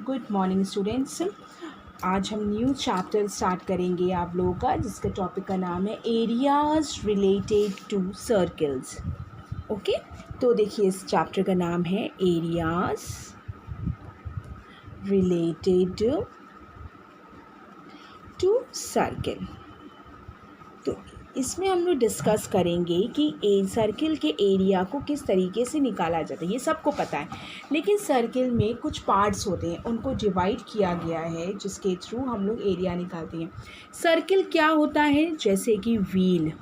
Good morning students. आज हम new chapter start करेंगे आप लोगों का, जिसका टॉपिक का नाम है areas related to circles. Okay, तो देखिए इस चैप्टर का नाम है एरियाज रिलेटेड टू सर्कल। तो इसमें हम लोग डिस्कस करेंगे कि सर्किल के एरिया को किस तरीके से निकाला जाता है। ये सबको पता है, लेकिन सर्किल में कुछ पार्ट्स होते हैं, उनको डिवाइड किया गया है जिसके थ्रू हम लोग एरिया निकालते हैं। सर्किल क्या होता है? जैसे कि व्हील,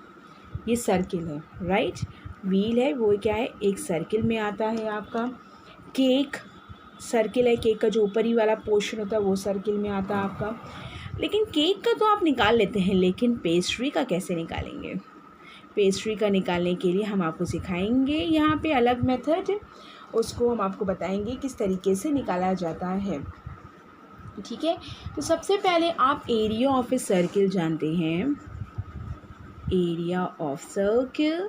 ये सर्किल है, राइट। व्हील है, वो क्या है, एक सर्किल में आता है आपका। केक सर्किल है, केक का जो ऊपरी वाला पोर्शन होता है वो सर्किल में आता है आपका। लेकिन केक का तो आप निकाल लेते हैं, लेकिन पेस्ट्री का कैसे निकालेंगे? पेस्ट्री का निकालने के लिए हम आपको सिखाएंगे यहाँ पे अलग मेथड, उसको हम आपको बताएंगे किस तरीके से निकाला जाता है। ठीक है, तो सबसे पहले आप एरिया ऑफ ए सर्किल जानते हैं। Area of circle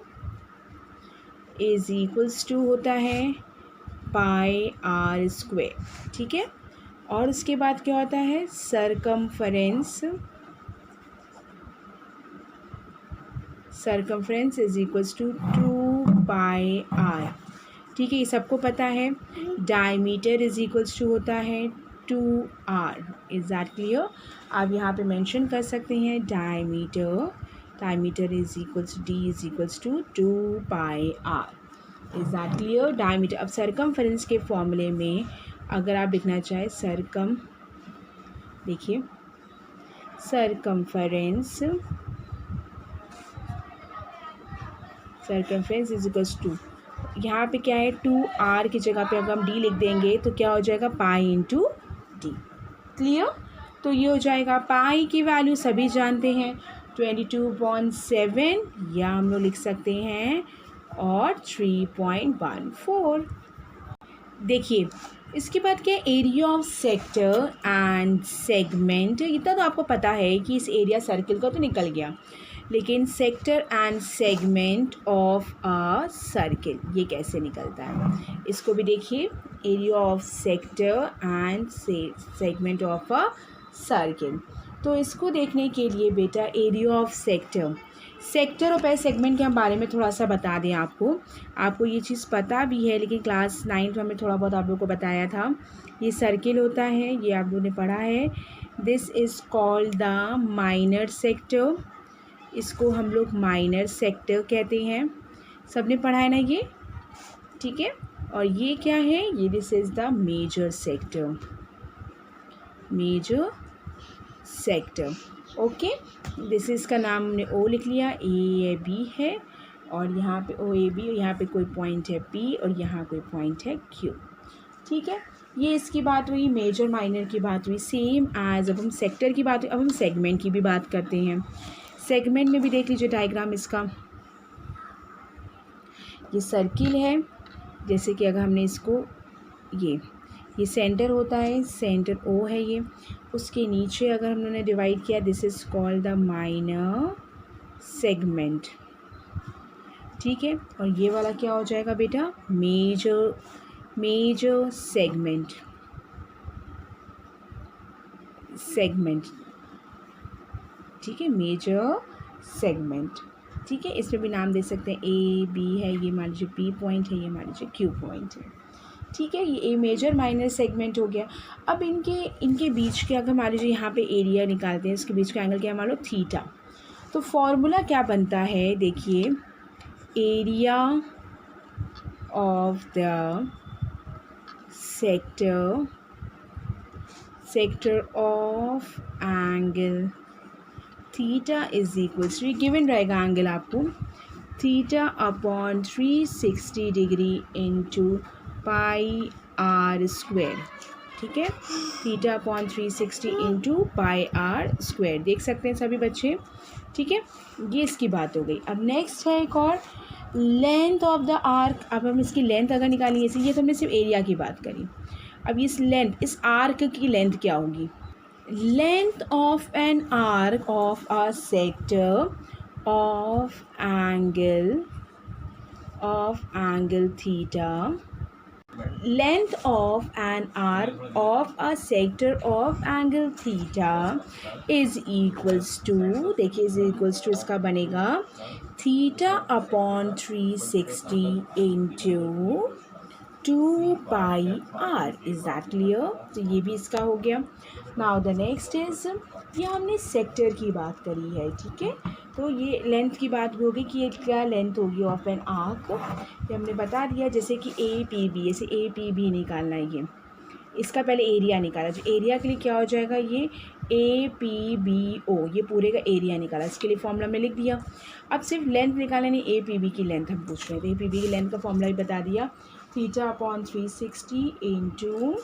is equals to होता है पाई आर स्क्वायर। ठीक है, और उसके बाद क्या होता है? Circumference is equals to 2πr। ठीक है, ये सबको पता है। डायमीटर इज इक्वल्स टू होता है 2r। Is that clear? आप यहाँ पे मेंशन कर सकते हैं diameter is equals D is equals to 2πr। Is that clear? Diameter. अब सरकमफ्रेंस के फॉर्मूले में अगर आप लिखना चाहें देखिए सरकमफ्रेंस इज इक्वल्स टू, यहाँ पे क्या है, 2r की जगह पे अगर हम d लिख देंगे तो क्या हो जाएगा? Pi into D. क्लियर? तो ये हो जाएगा, पाई की वैल्यू सभी जानते हैं 22.7, या हम लोग लिख सकते हैं और 3.14। देखिए इसके बाद क्या, area of sector and segment. इतना तो आपको पता है कि इस एरिया सर्किल का तो निकल गया, लेकिन sector and segment of a circle ये कैसे निकलता है, इसको भी देखिए। Area of sector and segment of a circle, तो इसको देखने के लिए बेटा एरिया ऑफ सेक्टर और सेगमेंट के बारे में थोड़ा सा बता दें आपको ये चीज़ पता भी है, लेकिन क्लास 9 में हमने थोड़ा बहुत आप लोगों को बताया था। ये सर्किल होता है, ये आप लोगों ने पढ़ा है। This is called the minor sector. इसको हम लोग माइनर सेक्टर कहते हैं, सबने पढ़ा है ना ये? ठीक है, और ये क्या है? ये this is the major sector. Okay, this is का नाम हमने ओ लिख लिया, ए बी है, और यहाँ पे ओ ए बी, यहाँ पे कोई पॉइंट है पी, और यहाँ कोई पॉइंट है क्यू। ठीक है, ये इसकी बात हुई, मेजर माइनर की बात हुई। सेम एज अब हम सेक्टर की बात हुई, अब हम सेगमेंट की भी बात करते हैं। सेगमेंट में भी देख लीजिए डायग्राम इसका। ये सर्किल है, जैसे कि अगर हमने इसको ये सेंटर होता है, सेंटर ओ है ये, उसके नीचे अगर हम लोगों ने डिवाइड किया, this is called the minor segment. ठीक है, और ये वाला क्या हो जाएगा बेटा? Major segment. ठीक है, मेजर सेगमेंट। ठीक है, इसमें भी नाम दे सकते हैं, ए बी है, ये मान लीजिए पी पॉइंट है, ये मान लीजिए क्यू पॉइंट है। ठीक है, ये ए मेजर माइनर सेगमेंट हो गया। अब इनके बीच के अगर मान लीजिए यहाँ पे एरिया निकालते हैं, इसके बीच का एंगल क्या है, मान लो थीटा। तो फॉर्मूला क्या बनता है? देखिए, area of the sector of angle theta is equals to, given रहेगा एंगल आपको, theta upon 360 degree into pi r square. ठीक है, theta upon 360 into pi r square, देख सकते हैं सभी बच्चे। ठीक है, ये इसकी बात हो गई। अब नेक्स्ट है एक और, लेंथ ऑफ द आर्क। अब हम इसकी लेंथ अगर निकालेंगे, इसे ये तो हमने सिर्फ एरिया की बात करी। अब इस आर्क की लेंथ क्या होगी? Length of an arc of a sector of angle theta length of an arc of a sector of angle theta is equals to, देखिए is equals to इसका बनेगा theta upon 360 into 2 pi r. Is that clear? तो ये भी इसका हो गया. Now the next is, ये हमने सेक्टर की बात करी है, ठीक है. तो ये लेंथ की बात भी होगी कि ये क्या लेंथ होगी ऑफ एन आर्क, ये हमने बता दिया. जैसे कि ए पी बी, ऐसे ए पी बी निकालना है. ये इसका पहले एरिया निकाला, जो एरिया के लिए क्या हो जाएगा, ये ए पी बी ओ, ये पूरे का एरिया निकाला. इसके लिए फॉर्मूला में लिख दिया. अब सिर्फ लेंथ निकालने नहीं, ए पी बी की लेंथ हम पूछ रहे हैं. तो ए पी बी की लेंथ का फॉर्मूला भी बता दिया, theta upon 360 into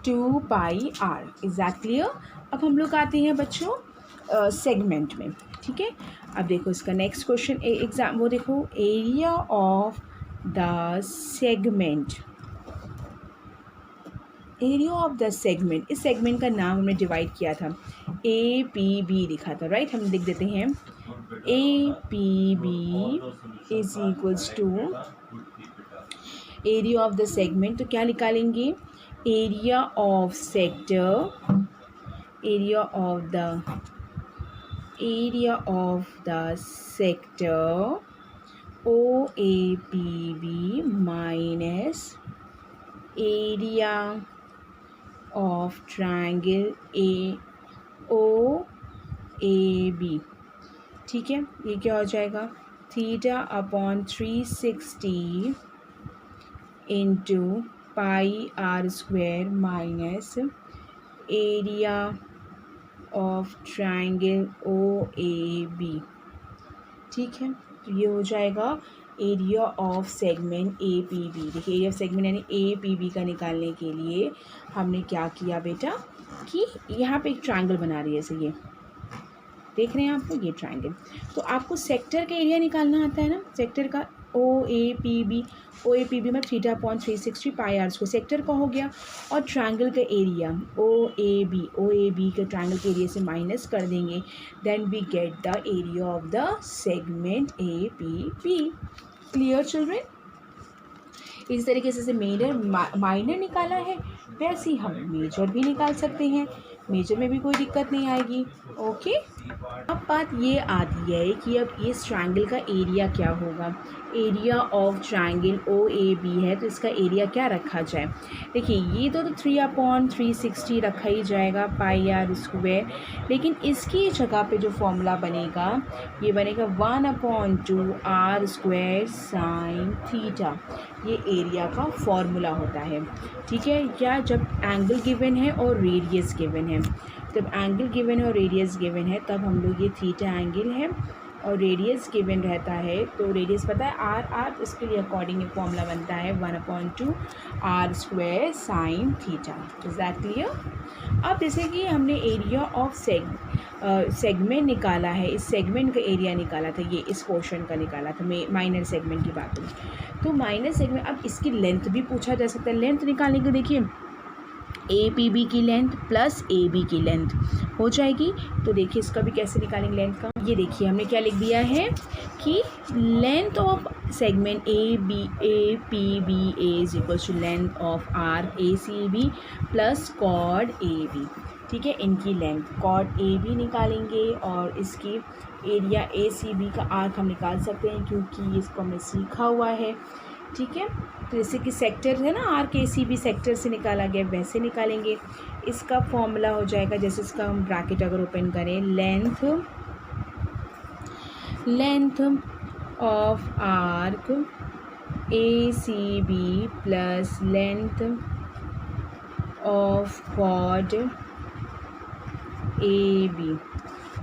2 pi r. Is that clear? अब हम लोग आते हैं बच्चों सेगमेंट में, ठीक है. अब देखो इसका नेक्स्ट क्वेश्चन एग्जाम, वो देखो area of the segment, area of the segment. इस सेगमेंट का नाम हमने डिवाइड किया था, ए पी बी लिखा था, राइट. हम लिख देते हैं A P B is equals to area of the segment. तो क्या निकालेंगे, area of sector, area of the sector O A P B minus area of triangle A O A B. ठीक है, ये क्या हो जाएगा, theta upon 360 into pi r square minus area of triangle O A B. ठीक है, तो ये हो जाएगा area of segment A P B. देखिए एरिया ऑफ सेगमेंट यानी ए पी बी का निकालने के लिए हमने क्या किया बेटा, कि यहाँ पे एक ट्रायंगल बना रही है, जैसे ये देख रहे हैं आपको, ये ट्रायंगल. तो आपको सेक्टर का एरिया निकालना आता है ना, सेक्टर का ओ ए पी बी में theta upon 360 pi r square sector का हो गया. और ट्रायंगल का एरिया ओ ए बी के ट्रायंगल के एरिया से माइनस कर देंगे, then we get the area of the segment A P B. Clear children? इस तरीके से माइनर निकाला है, वैसे ही हम मेजर भी निकाल सकते हैं. मेजर में भी कोई दिक्कत नहीं आएगी. ओके, अब बात ये आती है कि अब इस ट्रायंगल का एरिया क्या होगा. Area of triangle O A B है, तो इसका एरिया क्या रखा जाए. देखिए ये तो 3/360 रखा ही जाएगा पाई आर स्क्वायर, लेकिन इसकी जगह पे जो फॉर्मूला बनेगा, ये बनेगा 1/2 आर स्क्वायर साइन थीटा. ये एरिया का फॉर्मूला होता है. ठीक है, या जब एंगल गिवन है और रेडियस गिवन है, जब एंगल गिवन है और रेडियस गिवन है, तब हम लोग ये थीटा एंगल है और रेडियस गिवन रहता है, तो रेडियस पता है आर, इसके लिए अकॉर्डिंग एक फॉर्मूला बनता है 1/2 r square sine theta. Is that clear? अब जैसे कि हमने एरिया ऑफ सेगमेंट निकाला है, इस सेगमेंट का एरिया निकाला था, ये इस पोर्शन का निकाला था, माइनर सेगमेंट की बात हुई. तो माइनर सेगमेंट, अब इसकी लेंथ भी पूछा जा सकता है. लेंथ निकालने के देखिए ए पी बी की लेंथ प्लस ए बी की लेंथ हो जाएगी. तो देखिए इसका भी कैसे निकालेंगे लेंथ का. ये देखिए हमने क्या लिख दिया है कि length of segment A P B is equal to length of arc A C B plus कॉड ए बी. ठीक है, इनकी लेंथ कॉड ए बी निकालेंगे और इसकी एरिया ए सी बी का आर्क हम निकाल सकते हैं, क्योंकि इसको हमने सीखा हुआ है. ठीक है, तो जैसे कि सेक्टर है ना, आर के सी बी सेक्टर से निकाला गया, वैसे निकालेंगे. इसका फॉर्मूला हो जाएगा, जैसे इसका हम ब्रैकेट अगर ओपन करें, length of arc A C B plus length of chord A B.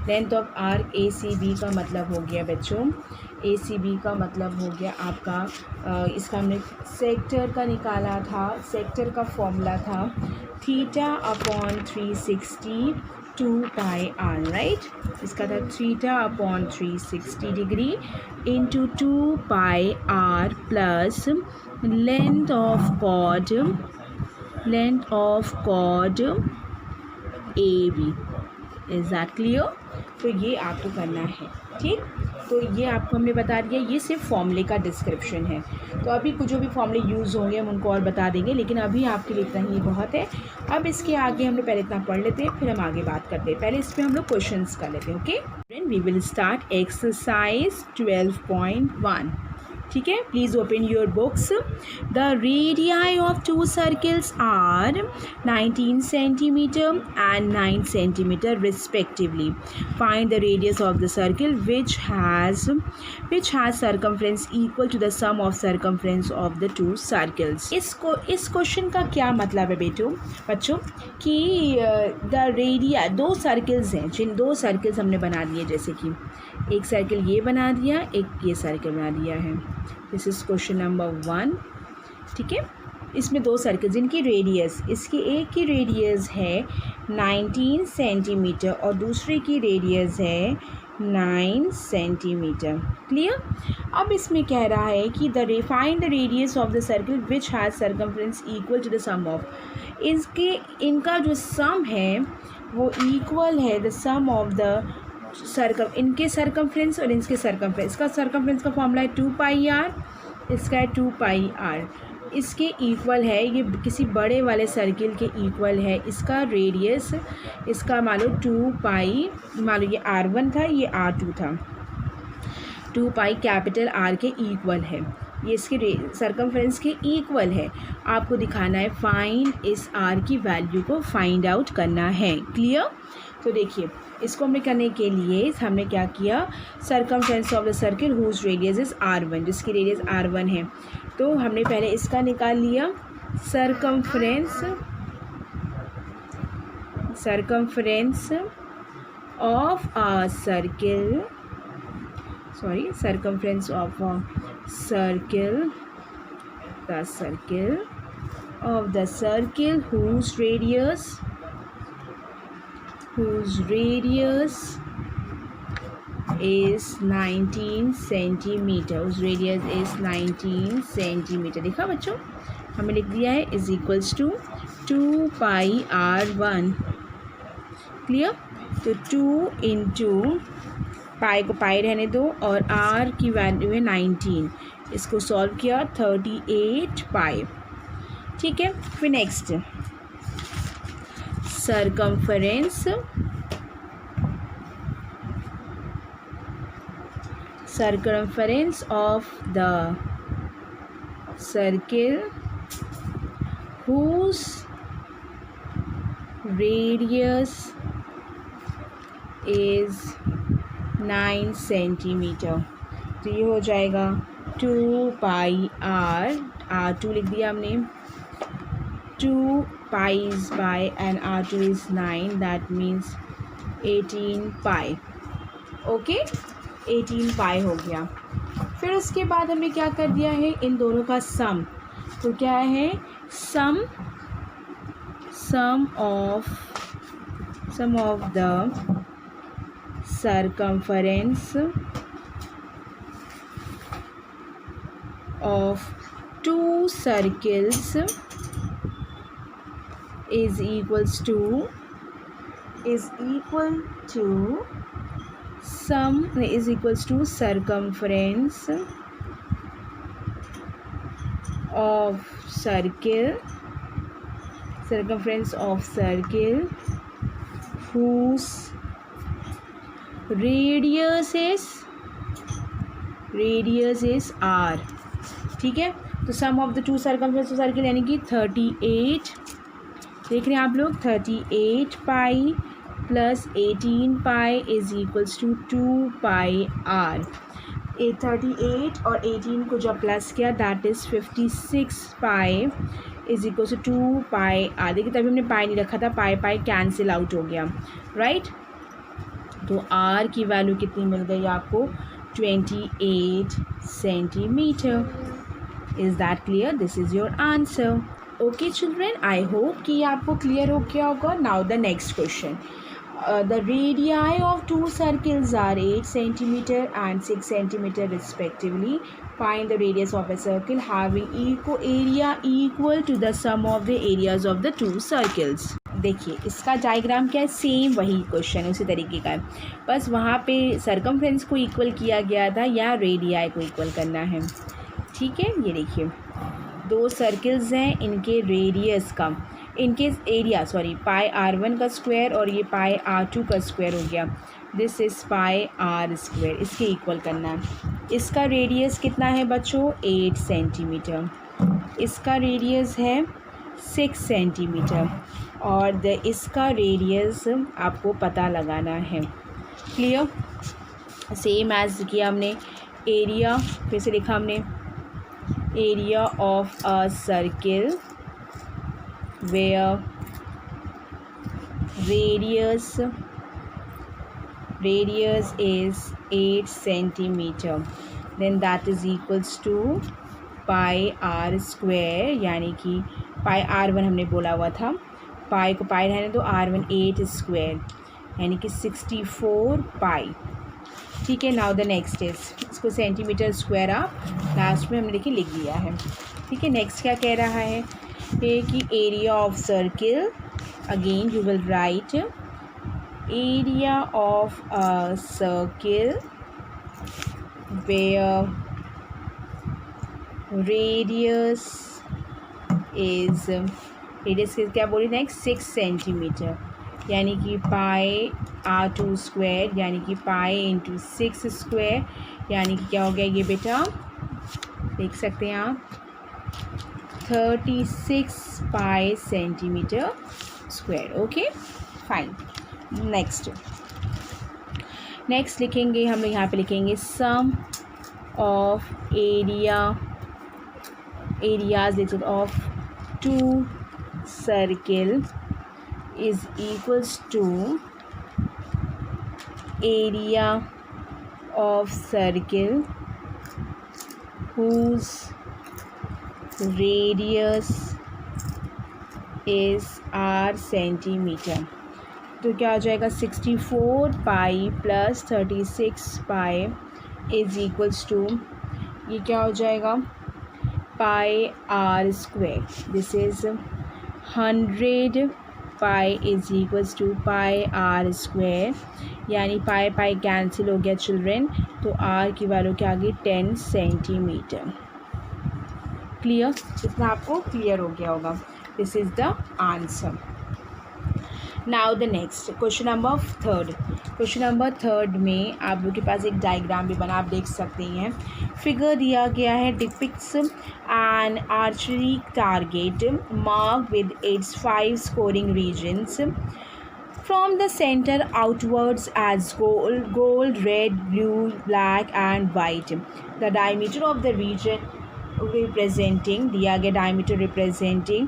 Length of arc A C B का मतलब हो गया बच्चों, ए सी बी का मतलब हो गया आपका, इसका हमने सेक्टर का निकाला था, सेक्टर का फॉर्मूला था theta upon 360 2 pi r, right. इसका था theta upon 360 degree into 2 pi r plus length of chord A B. Is that clear? तो ये आपको करना है. ठीक, तो तो ये आपको हमने बता दिया, ये सिर्फ फॉर्मूले का डिस्क्रिप्शन है। तो अभी कुछ जो भी फॉर्मूले यूज़ होंगे हम उनको और बता देंगे, लेकिन अभी आपके लिए इतना ही बहुत है। अब इसके आगे हम लोग पहले इतना पढ़ लेते हैं, फिर हम आगे बात करते हैं। पहले इस पर हम लोग क्वेश्चंस कर लेते हैं। Okay, we will start exercise 12.1। ठीक है, please open your books. The radii of two circles are 19 centimetre and 9 centimetre respectively. Find the radius of the circle which has circumference equal to the sum of circumference of the two circles. इस question का क्या मतलब है बच्चों कि the radii, दो circles हैं, जिन दो सर्कल्स हमने बना दिए, जैसे कि एक सर्कल ये बना दिया, एक ये सर्कल बना दिया है। This is question number 1। ठीक है, इसमें दो सर्कल जिनकी रेडियस, इसकी एक की रेडियस है 19 सेंटीमीटर और दूसरे की रेडियस है 9 सेंटीमीटर। क्लियर। अब इसमें कह रहा है कि find the radius of the circle which has circumference equal to the sum of, इनका जो सम है वो इक्वल है द सम ऑफ द इनके सर्कमफ्रेंस और इनके सर्कमफ्रेंस। इसका सर्कमफ्रेंस का फॉर्मूला है 2πr, इसका है 2πr। इसके इक्वल है, ये किसी बड़े वाले सर्किल के इक्वल है। इसका रेडियस, इसका मान लो 2π, मान लो ये r1 था, ये r2 था, 2π कैपिटल R के इक्वल है। ये इसके सर्कमफ्रेंस के इक्वल है। आपको दिखाना है, फाइंड इस R की वैल्यू को फाइंड आउट करना है। क्लियर। तो देखिए, इसको हमने करने के लिए हमने क्या किया, circumference of the circle whose radius is r1, जिसकी रेडियस r1 है। तो हमने पहले इसका निकाल लिया, circumference of a circle, circumference of a circle, the circle of the circle whose radius is 19 centimetre, उस रेडियस इज़ 19 सेंटीमीटर। देखा बच्चों, हमें लिख दिया है is equals to 2πr1। Clear. तो 2 इंटू पाई को पाई रहने दो और r की वैल्यू है 19, इसको सॉल्व किया 38 पाई। ठीक है, फिर next circumference of the circle whose radius is 9 centimetre. तो ये हो जाएगा 2πr, r2 लिख दिया हमने, 2π is by and r2 is 9, that means 18π। Okay, 18π हो गया। फिर उसके बाद हमने क्या कर दिया है, इन दोनों का सम। तो क्या है, sum of the circumference of two circles is equal to circumference of circle whose radius is r। ठीक है, तो sum of the two circumference of circle यानी कि 38, देख रहे हैं आप लोग, 38π plus 18π is equals to 2πr। 38 और 18 को जब प्लस किया that is 56π is equals to 2πr। देखिए तभी हमने पाई नहीं रखा था, पाई कैंसिल आउट हो गया, राइट। तो r की वैल्यू कितनी मिल गई आपको, 28 centimetre. Is that clear? This is your answer. Okay children, I hope कि ये आपको क्लियर हो गया होगा। Now the next question, the radii of two circles are 8 centimeter and 6 centimeter respectively. Find the radius of a circle having area equal to the sum of the areas of the two circles. देखिए इसका diagram क्या है, same वही question उसी तरीके का है, बस वहाँ पे सरकमफ्रेंस को इक्वल किया गया था, या रेडियाई को इक्वल करना है। ठीक है, ये देखिए दो सर्किल्स हैं, इनके रेडियस का, इनके एरिया सॉरी पाई r1 का स्क्वायर और ये पाई r2 का स्क्वायर हो गया, this is pi r square, इसके इक्वल करना है। इसका रेडियस कितना है बच्चों, 8 सेंटीमीटर, इसका रेडियस है 6 सेंटीमीटर, और इसका रेडियस आपको पता लगाना है। क्लियर, सेम एज किया हमने। एरिया फिर से लिखा हमने, area of a circle where radius is 8 centimeter, then that is equals to pi r square, यानी कि पाई r1 हमने बोला हुआ था, पाई को पाई रहने दो, r1 8 स्क्वायर यानी कि 64 पाई। ठीक है, नाउ द नेक्स्ट इज, इसको सेंटीमीटर स्क्वायर आप लास्ट में हमने देखिए लिख दिया है। ठीक है, नेक्स्ट क्या कह रहा है कि area of circle, again you will write area of a circle where radius क्या बोली नेक्स्ट, 6 सेंटीमीटर, यानी कि पाई r2 स्क्वायर यानी कि पाई इंटू 6 स्क्वायर, यानी कि क्या हो गया ये बेटा, देख सकते हैं आप 36 pi centimetre square. Okay fine, next लिखेंगे हम लोग, यहाँ पे लिखेंगे sum of areas of 2 circle is equals to area of circle whose radius is r centimetre. तो क्या हो जाएगा, 64 pi plus 36 pi is equals to, ये क्या हो जाएगा, pi r square, this is 100 pi is equals to pi r square, यानी pi pi cancel हो गया चिल्ड्रेन, तो r की वैल्यू क्या आ गई 10 सेंटीमीटर। क्लियर, इतना आपको क्लियर हो गया होगा, this is the answer. Now the next question number third में आप लोग के पास एक डायग्राम भी बना, आप देख सकते हैं, फिगर दिया गया है, depicts an archery target mark with its 5 scoring regions from the center outwards as gold, red, blue, black and white. The diameter of the region representing, दिया गया diameter representing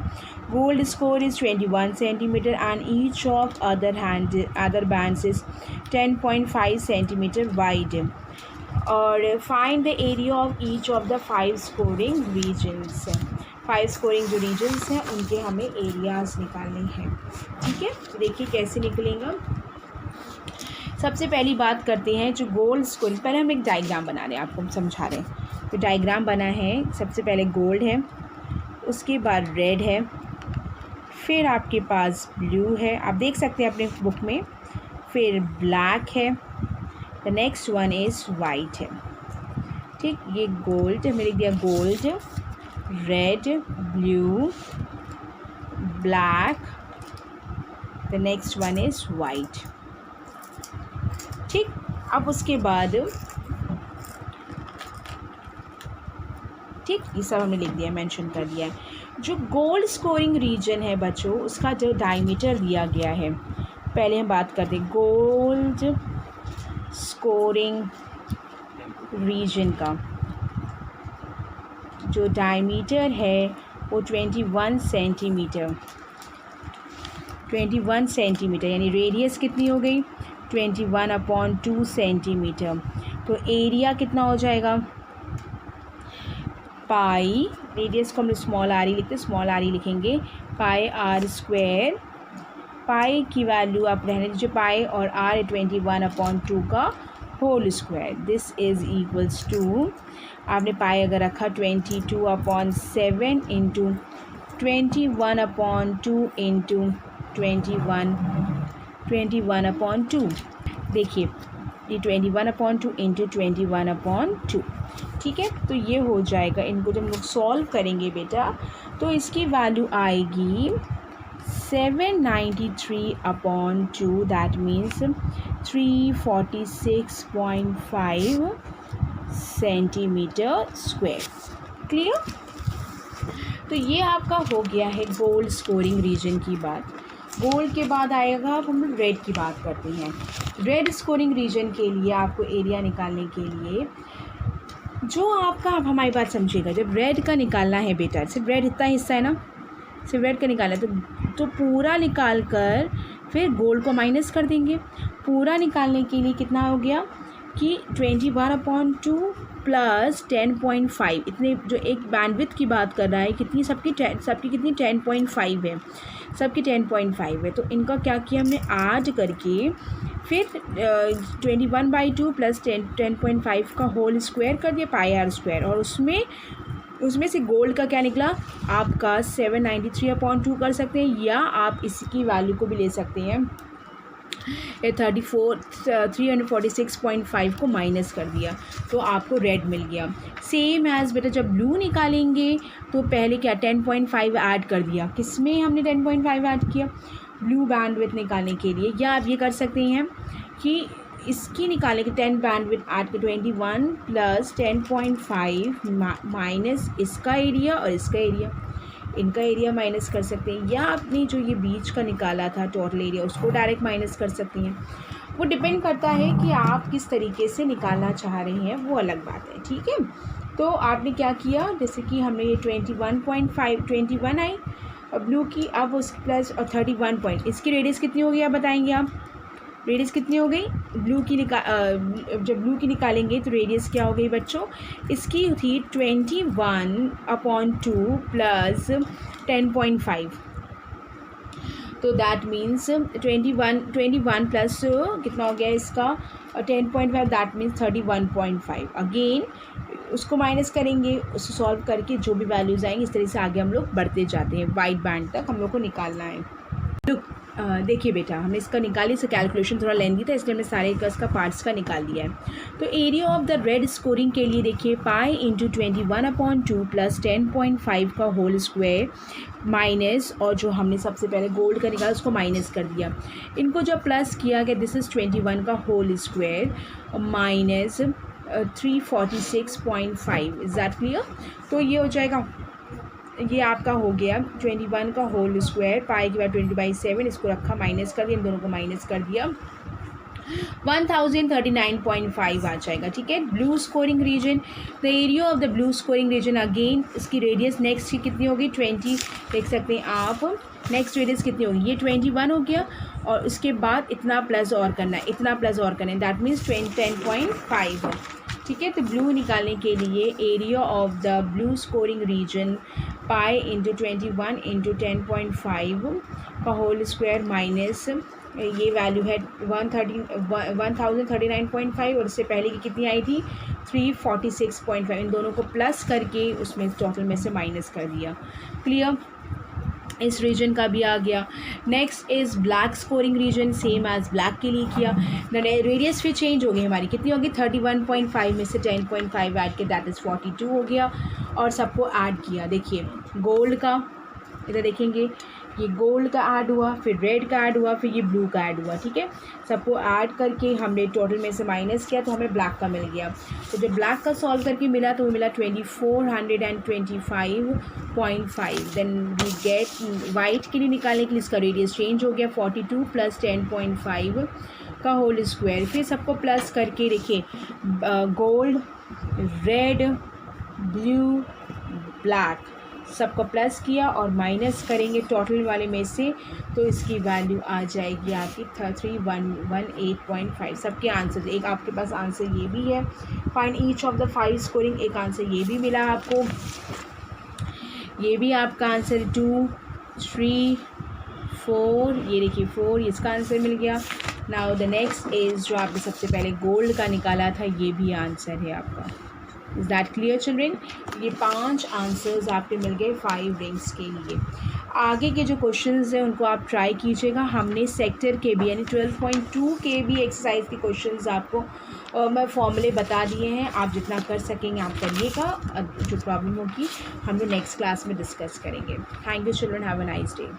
gold score is 21 centimeter and each of other bands is 10.5 centimeter wide. और find the area of each of the 5 scoring regions. 5 scoring जो regions हैं उनके हमें areas निकालने हैं। ठीक है, तो देखिए कैसे निकलेगा। सबसे पहली बात करते हैं जो गोल्ड स्कोरिंग, पहले हम एक डायग्राम बना रहे हैं, आपको हम समझा रहे हैं। तो डायग्राम बना है, सबसे पहले गोल्ड है, उसके बाद रेड है, फिर आपके पास ब्लू है, आप देख सकते हैं अपने बुक में, फिर ब्लैक है, the next one is white है। ठीक, ये गोल्ड मैंने लिख दिया, gold, red, blue, black, the next one is white. ठीक, अब उसके बाद ठीक, ये सब हमने लिख दिया, मेंशन कर दिया है। जो गोल्ड स्कोरिंग रीजन है बच्चों, उसका जो डायमीटर दिया गया है, पहले हम बात करते हैं गोल्ड स्कोरिंग रीजन का जो डायमीटर है वो 21 सेंटीमीटर, 21 सेंटीमीटर, यानी रेडियस कितनी हो गई 21/2 सेंटीमीटर। तो एरिया कितना हो जाएगा, पाई, रेडियस को हम स्मॉल आर ई लिखते हैं, स्मॉल आर ई लिखेंगे, पाई आर स्क्वायर, पाई की वैल्यू आप रहने दीजिए, पाई और आर 21/2 का whole square, this is equals to, आपने पाई अगर रखा 22/7 इंटू 21/2 इंटू 21/2। देखिए ये 21/2 इंटू 21/2, ठीक है। तो ये हो जाएगा, इनको जब हम लोग सॉल्व करेंगे बेटा तो इसकी वैल्यू आएगी 793/2, that means 346.5 centimetre square. Clear. तो ये आपका हो गया है गोल्ड स्कोरिंग रीजन की बात। गोल्ड के बाद आएगा, अब हम लोग रेड की बात करते हैं। रेड स्कोरिंग रीजन के लिए आपको एरिया निकालने के लिए जो आपका, आप हमारी बात समझिएगा, जब रेड का निकालना है बेटा, सिर्फ रेड इतना हिस्सा है ना, सिर्फ रेड का निकालना है तो पूरा निकाल कर फिर गोल्ड को माइनस कर देंगे। पूरा निकालने के लिए कितना हो गया कि 21/2 प्लस 10.5, इतने जो एक बैंडविड्थ की बात कर रहा है, कितनी सबकी कितनी 10.5 है, सबकी 10.5 है। तो इनका क्या किया हमने, ऐड करके फिर 21/2 प्लस 10.5 का होल स्क्वायर कर दिया, πr², और उसमें से गोल्ड का क्या निकला आपका 793/2 कर सकते हैं, या आप इसकी वैल्यू को भी ले सकते हैं 346.5 को माइनस कर दिया तो आपको रेड मिल गया। सेम एज बेटा जब ब्लू निकालेंगे तो पहले क्या 10.5 ऐड कर दिया, किसमें हमने 10.5 ऐड किया, ब्लू बैंडविड्थ निकालने के लिए। या आप ये कर सकते हैं कि इसकी निकालें कि 10 बैंडविड्थ ऐड के 21 प्लस 10.5 माइनस इसका एरिया और इसका एरिया, इनका एरिया माइनस कर सकते हैं, या आपने जो ये बीच का निकाला था टोटल एरिया उसको डायरेक्ट माइनस कर सकती हैं। वो डिपेंड करता है कि आप किस तरीके से निकालना चाह रहे हैं, वो अलग बात है, ठीक है। तो आपने क्या किया, जैसे कि हमने ये 21 आई और ब्लू की, अब उस प्लस और 31 पॉइंट, इसकी रेडियस कितनी होगी आप बताएंगे, आप रेडियस कितनी हो गई ब्लू की जब ब्लू की निकालेंगे तो रेडियस क्या हो गई बच्चों, इसकी थी 21/2 प्लस 10.5, तो दैट मीन्स 21 प्लस कितना हो गया इसका 10.5, दैट मीन्स 31.5। अगेन उसको माइनस करेंगे, उसको सॉल्व करके जो भी वैल्यूज़ आएंगे इस तरह से आगे हम लोग बढ़ते जाते हैं, वाइट बैंड तक हम लोग को निकालना है। लुक देखिए बेटा, हमने इसका निकाली, इसका कैलकुलेशन थोड़ा लेंदी था इसलिए हमने सारे इसका पार्ट्स का निकाल दिया है। तो area of the red scoring के लिए देखिए पाई इंटू 21/2 प्लस 10.5 का होल स्क्वायर माइनस, और जो हमने सबसे पहले गोल्ड का निकाला उसको माइनस कर दिया, इनको जब प्लस किया गया दिस इज़ 21 का whole square minus 346.5, is that clear. तो ये हो जाएगा, ये आपका हो गया 21 का होल स्क्वायर, पाई के बाद 20/7, इसको रखा माइनस कर दिया, इन दोनों को माइनस कर दिया, 1039.5 आ जाएगा, ठीक है। Blue scoring region, the area of the blue scoring region, again इसकी रेडियस नेक्स्ट की कितनी होगी 20, देख सकते हैं आप, नेक्स्ट रेडियस कितनी होगी, ये 21 हो गया और उसके बाद इतना प्लस और करना है, इतना प्लस और करना है, दैट मीन्स 10.5, ठीक है। तो ब्लू निकालने के लिए area of the blue scoring region pi into 21 into 10.5 का होल स्क्वायर माइनस, ये वैल्यू है 1039.5 और इससे पहले की कितनी आई थी 346.5, इन दोनों को प्लस करके उसमें टोटल में से माइनस कर दिया। क्लियर, इस रीजन का भी आ गया। Next is black scoring region, same as black के लिए किया, रेडियस फिर चेंज हो गई हमारी, कितनी होगी 31.5 में से 10.5 ऐड के दैट इज़ 42 हो गया, और सबको ऐड किया। देखिए गोल्ड का, इधर देखेंगे ये गोल्ड का ऐड हुआ, फिर रेड का ऐड हुआ, फिर ये ब्लू का ऐड हुआ, ठीक है। सबको ऐड करके हमने टोटल में से माइनस किया तो हमें ब्लैक का मिल गया। तो जब ब्लैक का सॉल्व करके मिला तो वो मिला 2425.5, देन वी गेट वाइट के लिए निकालने के लिए इसका रेडियस चेंज हो गया 42 प्लस 10.5 का होल स्क्वायर, फिर सबको प्लस करके देखिए गोल्ड, रेड, ब्लू, ब्लैक सबको प्लस किया और माइनस करेंगे टोटल वाले में से, तो इसकी वैल्यू आ जाएगी आपकी 3118.5। सबके आंसर, एक आपके पास आंसर ये भी है, find each of the 5 scoring, एक आंसर ये भी मिला आपको, ये भी आपका आंसर 2, 3, 4, ये देखिए 4, इसका आंसर मिल गया। नाउ द नेक्स्ट इज़ जो आपने सबसे पहले गोल्ड का निकाला था, ये भी आंसर है आपका। Is that clear children? ये 5 आंसर्स आपके मिल गए 5 रिंग्स के लिए। आगे के जो क्वेश्चंस हैं उनको आप ट्राई कीजिएगा। हमने सेक्टर के भी यानी 12.2 के भी एक्सरसाइज के क्वेश्चंस आपको मैं फॉर्मूले बता दिए हैं। आप जितना कर सकेंगे आप करिएगा। जो प्रॉब्लम होगी हम लोग नेक्स्ट क्लास में डिस्कस करेंगे। Thank you children, have a nice day.